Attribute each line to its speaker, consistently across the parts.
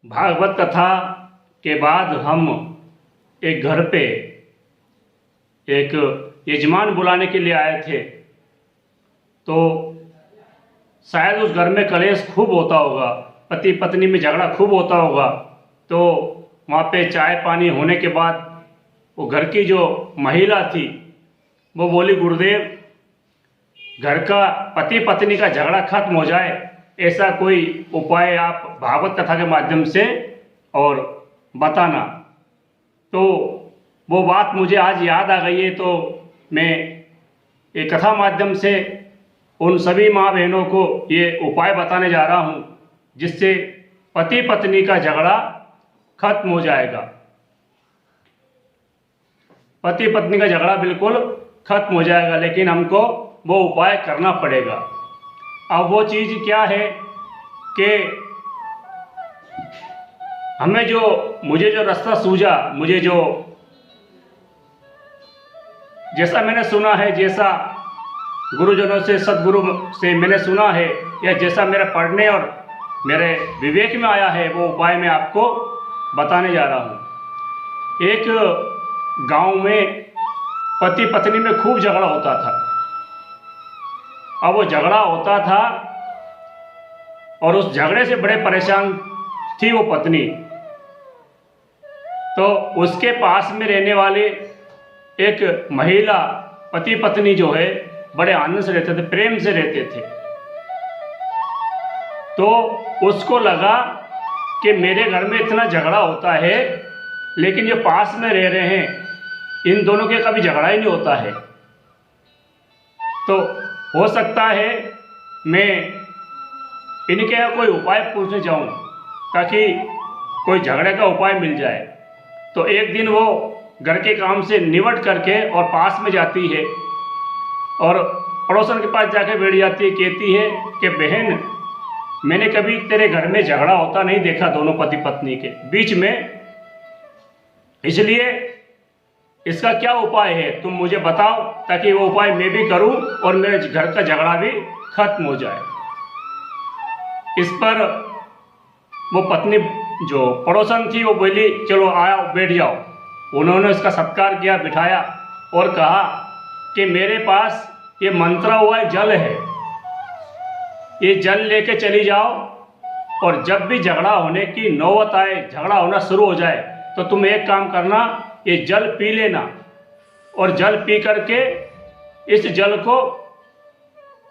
Speaker 1: भागवत कथा के बाद हम एक घर पे एक यजमान बुलाने के लिए आए थे। तो शायद उस घर में कलेश खूब होता होगा, पति पत्नी में झगड़ा खूब होता होगा। तो वहाँ पे चाय पानी होने के बाद वो घर की जो महिला थी वो बोली, गुरुदेव, घर का पति पत्नी का झगड़ा खत्म हो जाए ऐसा कोई उपाय आप भागवत कथा के माध्यम से और बताना। तो वो बात मुझे आज याद आ गई है, तो मैं एक कथा माध्यम से उन सभी माँ बहनों को ये उपाय बताने जा रहा हूँ जिससे पति पत्नी का झगड़ा खत्म हो जाएगा। पति पत्नी का झगड़ा बिल्कुल खत्म हो जाएगा, लेकिन हमको वो उपाय करना पड़ेगा। अब वो चीज़ क्या है कि मुझे जो रास्ता सूझा, मुझे जो जैसा मैंने सुना है, जैसा गुरुजनों से सदगुरु से मैंने सुना है, या जैसा मेरा पढ़ने और मेरे विवेक में आया है, वो उपाय मैं आपको बताने जा रहा हूँ। एक गांव में पति पत्नी में खूब झगड़ा होता था। अब वो झगड़ा होता था और उस झगड़े से बड़े परेशान थी वो पत्नी। तो उसके पास में रहने वाले एक महिला पति पत्नी जो है बड़े आनंद से रहते थे, प्रेम से रहते थे। तो उसको लगा कि मेरे घर में इतना झगड़ा होता है, लेकिन ये पास में रह रहे हैं, इन दोनों के कभी झगड़ा ही नहीं होता है। तो हो सकता है मैं इनके यहाँ कोई उपाय पूछने जाऊँ ताकि कोई झगड़े का उपाय मिल जाए। तो एक दिन वो घर के काम से निवट करके और पास में जाती है और पड़ोसन के पास जाकर बैठ जाती है। कहती है कि बहन, मैंने कभी तेरे घर में झगड़ा होता नहीं देखा दोनों पति पत्नी के बीच में, इसलिए इसका क्या उपाय है तुम मुझे बताओ ताकि वो उपाय मैं भी करूं और मेरे घर का झगड़ा भी खत्म हो जाए। इस पर वो पत्नी जो पड़ोसन थी वो बोली, चलो आओ बैठ जाओ। उन्होंने उसका सत्कार किया, बिठाया और कहा कि मेरे पास ये मंत्रा हुआ जल है, ये जल लेके चली जाओ और जब भी झगड़ा होने की नौबत आए, झगड़ा होना शुरू हो जाए, तो तुम एक काम करना, ये जल पी लेना और जल पी करके इस जल को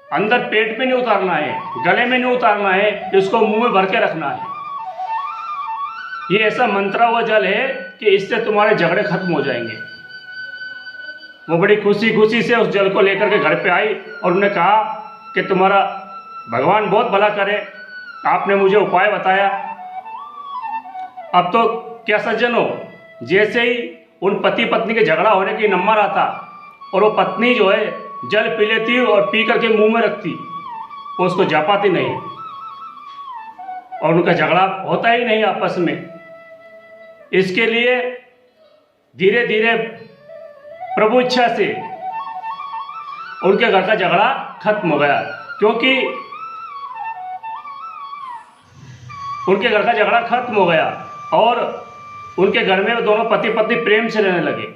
Speaker 1: अंदर पेट में नहीं उतारना है, गले में नहीं उतारना है, इसको मुंह में भर के रखना है। ये ऐसा मंत्रा हुआ जल है कि इससे तुम्हारे झगड़े खत्म हो जाएंगे। वो बड़ी खुशी खुशी से उस जल को लेकर के घर पे आई और उन्हें कहा कि तुम्हारा भगवान बहुत भला करे, आपने मुझे उपाय बताया। अब तो क्या सज्जन हो, जैसे ही उन पति पत्नी के झगड़ा होने की नंबर आता और वो पत्नी जो है जल पी लेती और पी करके मुंह में रखती, वो उसको जा पाती नहीं और उनका झगड़ा होता ही नहीं आपस में। इसके लिए धीरे धीरे प्रभु इच्छा से उनके घर का झगड़ा खत्म हो गया, क्योंकि उनके घर का झगड़ा खत्म हो गया और उनके घर में दोनों पति पत्नी प्रेम से रहने लगे।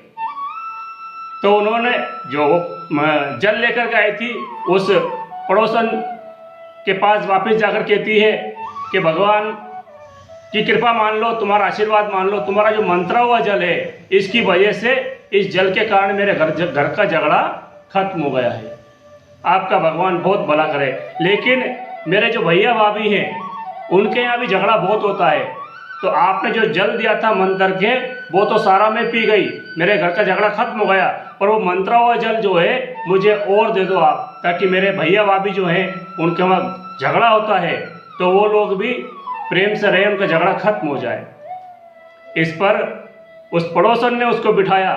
Speaker 1: तो उन्होंने जो जल लेकर के आई थी उस पड़ोसन के पास वापस जाकर कहती है कि भगवान की कृपा मान लो, तुम्हारा आशीर्वाद मान लो, तुम्हारा जो मंत्रा हुआ जल है इसकी वजह से, इस जल के कारण मेरे घर का झगड़ा खत्म हो गया है। आपका भगवान बहुत भला करे। लेकिन मेरे जो भैया भाभी हैं उनके यहाँ भी झगड़ा बहुत होता है, तो आपने जो जल दिया था मंत्र के वो तो सारा मैं पी गई, मेरे घर का झगड़ा खत्म हो गया, पर वो मंत्रा हुआ जल जो है मुझे और दे दो आप, ताकि मेरे भैया भाभी जो हैं उनके वहाँ झगड़ा होता है तो वो लोग भी प्रेम से रहे, उनका झगड़ा खत्म हो जाए। इस पर उस पड़ोसन ने उसको बिठाया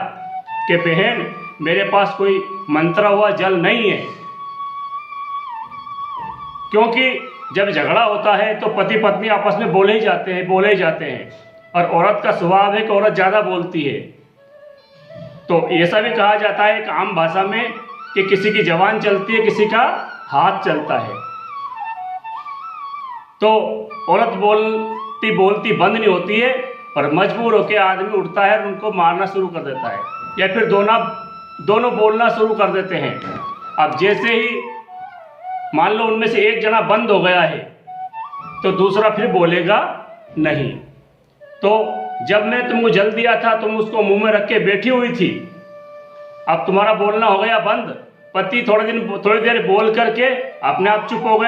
Speaker 1: कि बहन, मेरे पास कोई मंत्रा हुआ जल नहीं है, क्योंकि जब झगड़ा होता है तो पति पत्नी आपस में बोले ही जाते हैं और औरत का स्वभाव है कि औरत ज़्यादा बोलती है। तो ऐसा भी कहा जाता है एक आम भाषा में कि किसी की जबान चलती है, किसी का हाथ चलता है। तो औरत बोल बोलती बंद नहीं होती है और मजबूर होकर आदमी उठता है और उनको मारना शुरू कर देता है, या फिर दोनों बोलना शुरू कर देते हैं। अब जैसे ही मान लो उनमें से एक जना बंद हो गया है तो दूसरा फिर बोलेगा नहीं। तो जब मैं तुमको जल दिया था तुम उसको मुंह में रख के बैठी हुई थी, अब तुम्हारा बोलना हो गया बंद। पति थोड़ी देर बोल करके अपने आप चुप हो गए।